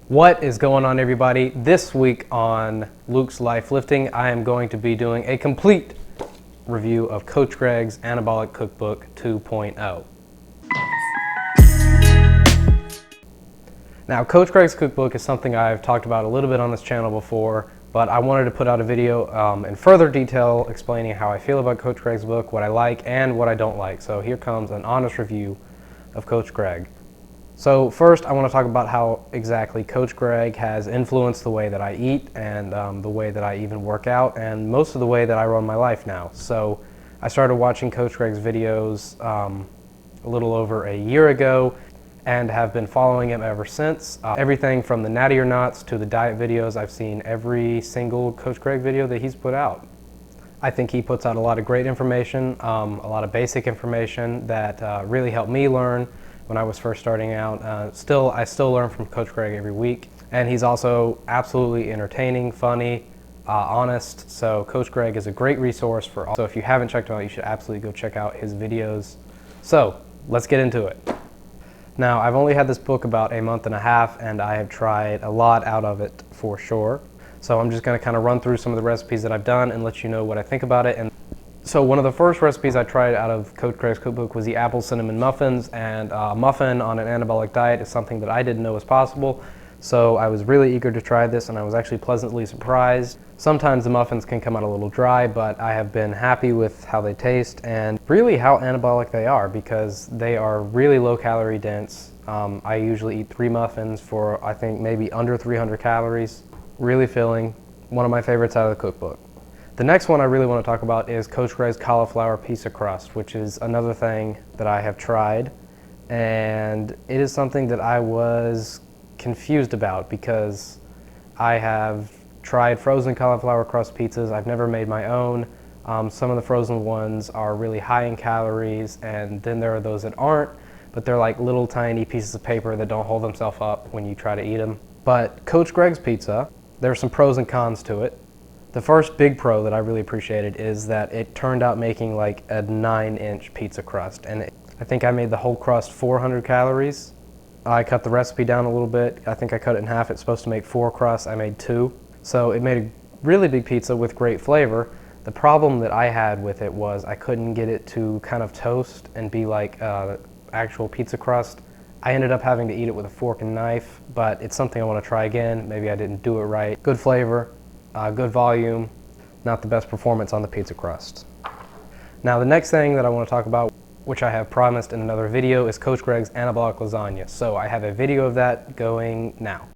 What is going on, everybody? This week on Luke's Life Lifting, I am going to be doing a complete review of Coach Greg's Anabolic Cookbook 2.0. Now, Coach Greg's cookbook is something I've talked about a little bit on this channel before, but I wanted to put out a video in further detail explaining how I feel about Coach Greg's book, what I like and what I don't like. So here comes an honest review of Coach Greg. So first, I want to talk about how exactly Coach Greg has influenced the way that I eat and the way that I even work out and most of the way that I run my life now. So I started watching Coach Greg's videos a little over a year ago and have been following him ever since. Everything from the Natty or Nots to the diet videos, I've seen every single Coach Greg video that he's put out. I think he puts out a lot of great information, a lot of basic information that really helped me learn when I was first starting out. I still learn from Coach Greg every week, and he's also absolutely entertaining, funny, honest. So Coach Greg is a great resource for all. So if you haven't checked him out, you should absolutely go check out his videos. So let's get into it. Now, I've only had this book about a month and a half, and I have tried a lot out of it for sure. So I'm just going to kind of run through some of the recipes that I've done and let you know what I think about it. And so one of the first recipes I tried out of Coach Greg's cookbook was the apple cinnamon muffins, and a muffin on an anabolic diet is something that I didn't know was possible. So I was really eager to try this, and I was actually pleasantly surprised. Sometimes the muffins can come out a little dry, but I have been happy with how they taste and really how anabolic they are, because they are really low calorie dense. I usually eat 3 muffins for, I think, maybe under 300 calories. Really filling. One of my favorites out of the cookbook. The next one I really want to talk about is Coach Greg's cauliflower pizza crust, which is another thing that I have tried, and it is something that I was confused about because I have tried frozen cauliflower crust pizzas. I've never made my own. Some of the frozen ones are really high in calories, and then there are those that aren't, but they're like little tiny pieces of paper that don't hold themselves up when you try to eat them. But Coach Greg's pizza, there are some pros and cons to it. The first big pro that I really appreciated is that it turned out making like a 9-inch pizza crust, and I think I made the whole crust 400 calories. I cut the recipe down a little bit. I think I cut it in half. It's supposed to make 4 crusts. I made 2. So it made a really big pizza with great flavor. The problem that I had with it was I couldn't get it to kind of toast and be like actual pizza crust. I ended up having to eat it with a fork and knife, but it's something I want to try again. Maybe I didn't do it right. Good flavor. Good volume, not the best performance on the pizza crust. Now, the next thing that I want to talk about, which I have promised in another video, is Coach Greg's Anabolic Lasagna. So I have a video of that going now.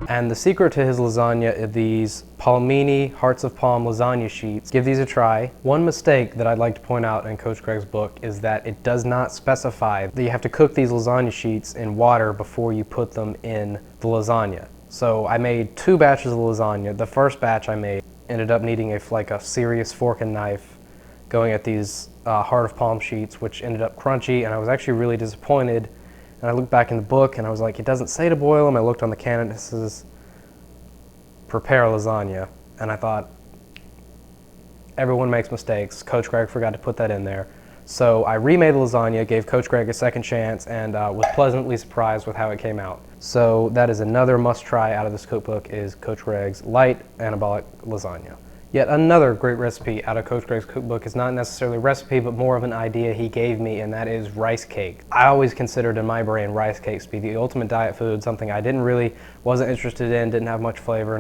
And the secret to his lasagna are these Palmini Hearts of Palm lasagna sheets. Give these a try. One mistake that I'd like to point out in Coach Greg's book is that it does not specify that you have to cook these lasagna sheets in water before you put them in the lasagna. So I made 2 batches of lasagna. The first batch I made ended up needing a serious fork and knife going at these Heart of Palm sheets, which ended up crunchy, and I was actually really disappointed. And I looked back in the book and I was like, it doesn't say to boil them. I looked on the can and it says, prepare lasagna. And I thought, everyone makes mistakes. Coach Greg forgot to put that in there. So I remade the lasagna, gave Coach Greg a second chance, and was pleasantly surprised with how it came out. So that is another must try out of this cookbook, is Coach Greg's light anabolic lasagna. Yet another great recipe out of Coach Greg's cookbook is not necessarily a recipe, but more of an idea he gave me, and that is rice cake. I always considered in my brain rice cakes to be the ultimate diet food, something I wasn't interested in, didn't have much flavor,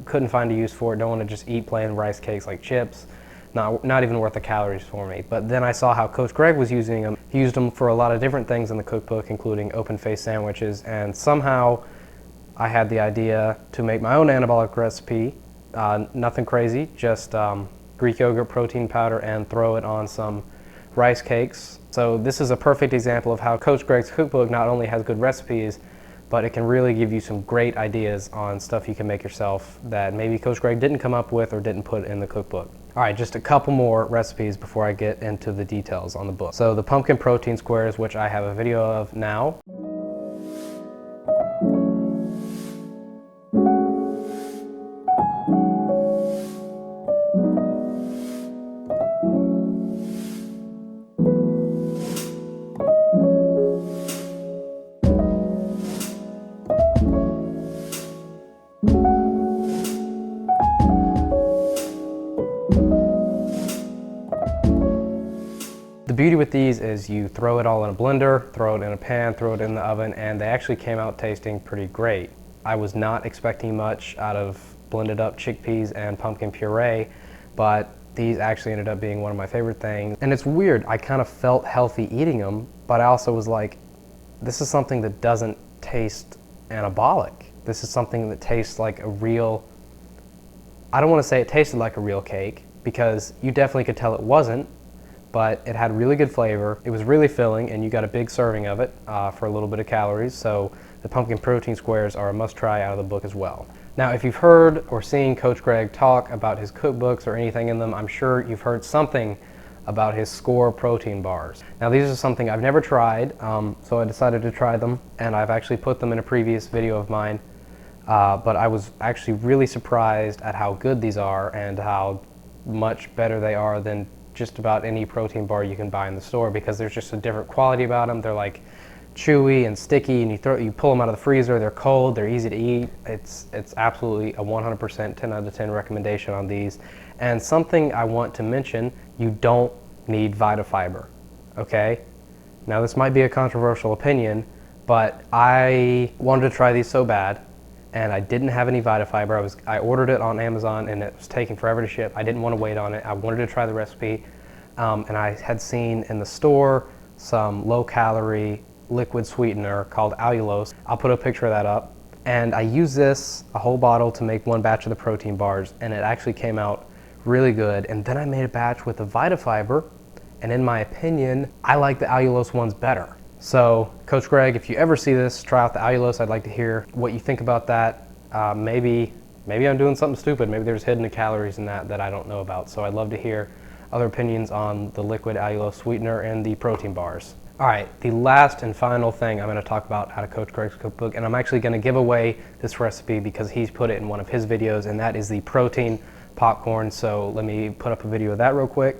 couldn't find a use for it, don't want to just eat plain rice cakes like chips. Not even worth the calories for me. But then I saw how Coach Greg was using them. He used them for a lot of different things in the cookbook, including open-faced sandwiches, and somehow I had the idea to make my own anabolic recipe. Nothing crazy, just Greek yogurt, protein powder, and throw it on some rice cakes. So this is a perfect example of how Coach Greg's cookbook not only has good recipes, but it can really give you some great ideas on stuff you can make yourself that maybe Coach Greg didn't come up with or didn't put in the cookbook. All right, just a couple more recipes before I get into the details on the book. So the pumpkin protein squares, which I have a video of now. The beauty with these is you throw it all in a blender, throw it in a pan, throw it in the oven, and they actually came out tasting pretty great. I was not expecting much out of blended up chickpeas and pumpkin puree, but these actually ended up being one of my favorite things. And it's weird, I kind of felt healthy eating them, but I also was like, this is something that doesn't taste anabolic. This is something that tastes like a real, I don't want to say it tasted like a real cake, because you definitely could tell it wasn't, but it had really good flavor. It was really filling, and you got a big serving of it for a little bit of calories. So the pumpkin protein squares are a must-try out of the book as well. Now, if you've heard or seen Coach Greg talk about his cookbooks or anything in them, I'm sure you've heard something about his Score protein bars. Now, these are something I've never tried, so I decided to try them, and I've actually put them in a previous video of mine. But I was actually really surprised at how good these are and how much better they are than just about any protein bar you can buy in the store, because there's just a different quality about them. They're like chewy and sticky, and you pull them out of the freezer, they're cold, they're easy to eat. It's absolutely a 100% 10 out of 10 recommendation on these. And something I want to mention, you don't need vita-fiber, okay? Now this might be a controversial opinion, but I wanted to try these so bad, and I didn't have any vita-fiber. I ordered it on Amazon, and it was taking forever to ship. I didn't want to wait on it. I wanted to try the recipe, and I had seen in the store some low-calorie liquid sweetener called allulose. I'll put a picture of that up. And I used this, a whole bottle, to make one batch of the protein bars, and it actually came out really good. And then I made a batch with the vita-fiber, and in my opinion, I like the allulose ones better. So, Coach Greg, if you ever see this, try out the allulose. I'd like to hear what you think about that. Maybe I'm doing something stupid. Maybe there's hidden calories in that I don't know about. So I'd love to hear other opinions on the liquid allulose sweetener and the protein bars. All right, the last and final thing I'm going to talk about out of Coach Greg's cookbook, and I'm actually going to give away this recipe because he's put it in one of his videos, and that is the protein popcorn. So let me put up a video of that real quick.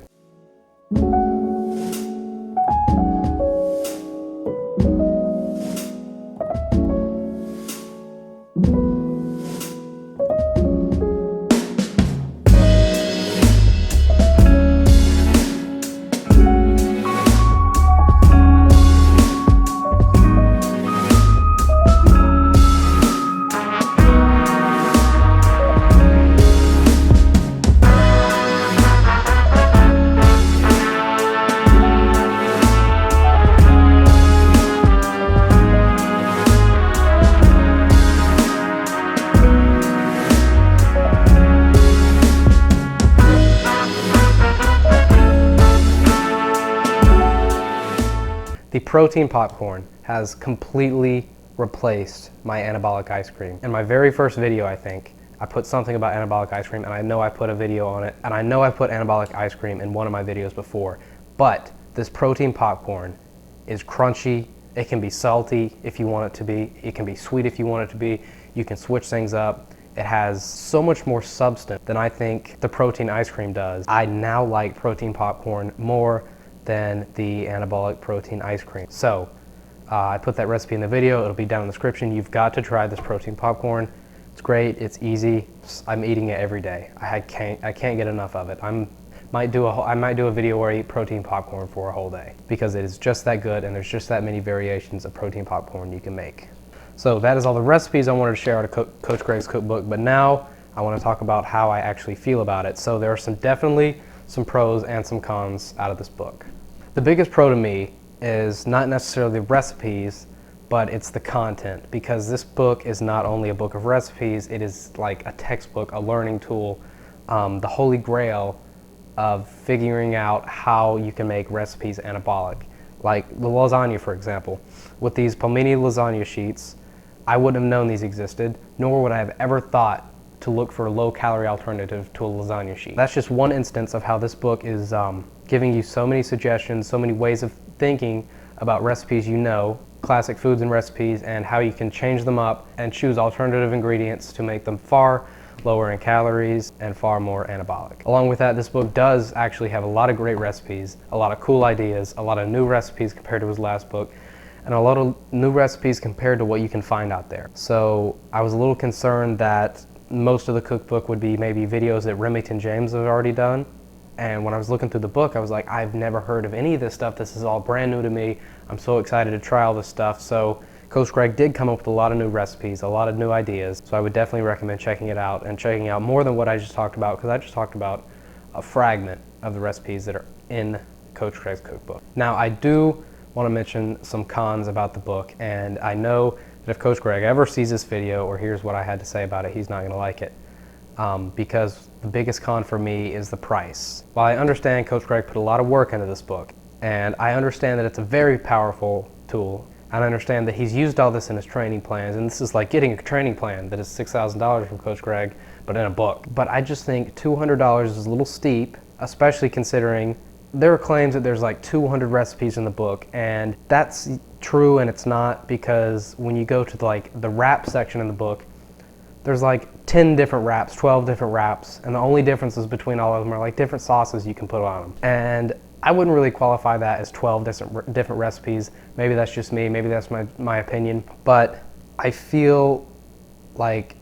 The protein popcorn has completely replaced my anabolic ice cream. In my very first video, I think, I put something about anabolic ice cream, and I know I put a video on it, and I know I put anabolic ice cream in one of my videos before, but this protein popcorn is crunchy. It can be salty if you want it to be. It can be sweet if you want it to be. You can switch things up. It has so much more substance than I think the protein ice cream does. I now like protein popcorn more than the anabolic protein ice cream. So I put that recipe in the video. It'll be down in the description. You've got to try this protein popcorn. It's It's great, it's easy. I'm eating it every day. I can't get enough of it. I might do a video where I eat protein popcorn for a whole day because it is just that good and there's just that many variations of protein popcorn you can make. So that is all the recipes I wanted to share out of Coach Greg's cookbook, but now I want to talk about how I actually feel about it. So there are definitely some pros and some cons out of this book. The biggest pro to me is not necessarily the recipes, but it's the content, because this book is not only a book of recipes, it is like a textbook, a learning tool, the holy grail of figuring out how you can make recipes anabolic. Like the lasagna, for example. With these Palmini lasagna sheets, I wouldn't have known these existed, nor would I have ever thought to look for a low-calorie alternative to a lasagna sheet. That's just one instance of how this book is giving you so many suggestions, so many ways of thinking about recipes you know, classic foods and recipes, and how you can change them up and choose alternative ingredients to make them far lower in calories and far more anabolic. Along with that, this book does actually have a lot of great recipes, a lot of cool ideas, a lot of new recipes compared to his last book, and a lot of new recipes compared to what you can find out there. So I was a little concerned that most of the cookbook would be maybe videos that Remington James has already done. And when I was looking through the book, I was like, I've never heard of any of this stuff. This is all brand new to me. I'm so excited to try all this stuff. So Coach Greg did come up with a lot of new recipes, a lot of new ideas. So I would definitely recommend checking it out and checking out more than what I just talked about, because I just talked about a fragment of the recipes that are in Coach Greg's cookbook. Now, I do want to mention some cons about the book, and I know that if Coach Greg ever sees this video or hears what I had to say about it, he's not going to like it. Because the biggest con for me is the price. While I understand Coach Greg put a lot of work into this book, and I understand that it's a very powerful tool, and I understand that he's used all this in his training plans, and this is like getting a training plan that is $6,000 from Coach Greg, but in a book. But I just think $200 is a little steep, especially considering there are claims that there's like 200 recipes in the book, and that's true and it's not, because when you go to like the wrap section in the book, there's like 10 different wraps, 12 different wraps, and the only differences between all of them are like different sauces you can put on them. And I wouldn't really qualify that as 12 different recipes. Maybe that's just me, maybe that's my opinion, but I feel like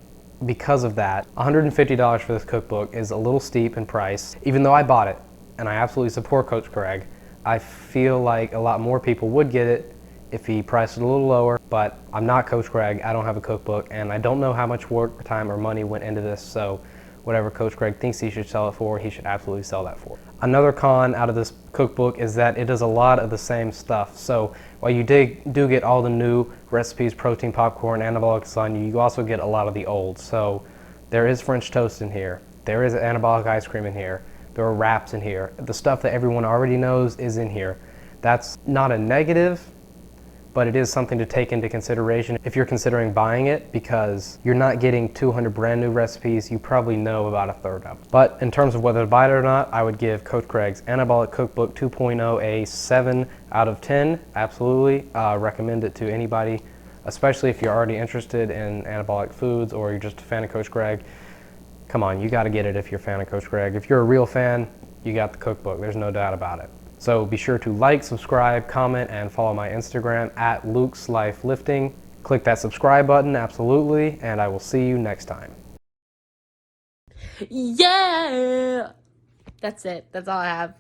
because of that, $150 for this cookbook is a little steep in price. Even though I bought it, and I absolutely support Coach Greg, I feel like a lot more people would get it if he priced it a little lower, but I'm not Coach Greg, I don't have a cookbook, and I don't know how much work, time, or money went into this, so whatever Coach Greg thinks he should sell it for, he should absolutely sell that for. Another con out of this cookbook is that it does a lot of the same stuff. So while you do get all the new recipes, protein popcorn, anabolic lasagna, you also get a lot of the old. So there is French toast in here, there is anabolic ice cream in here, there are wraps in here. The stuff that everyone already knows is in here. That's not a negative, but it is something to take into consideration if you're considering buying it, because you're not getting 200 brand new recipes, you probably know about a third of them. But in terms of whether to buy it or not, I would give Coach Greg's Anabolic Cookbook 2.0 a 7 out of 10. Absolutely recommend it to anybody, especially if you're already interested in anabolic foods or you're just a fan of Coach Greg. Come on, you gotta get it if you're a fan of Coach Greg. If you're a real fan, you got the cookbook, there's no doubt about it. So be sure to like, subscribe, comment, and follow my Instagram at Luke's Life Lifting. Click that subscribe button, absolutely, and I will see you next time. Yeah! That's it. That's all I have.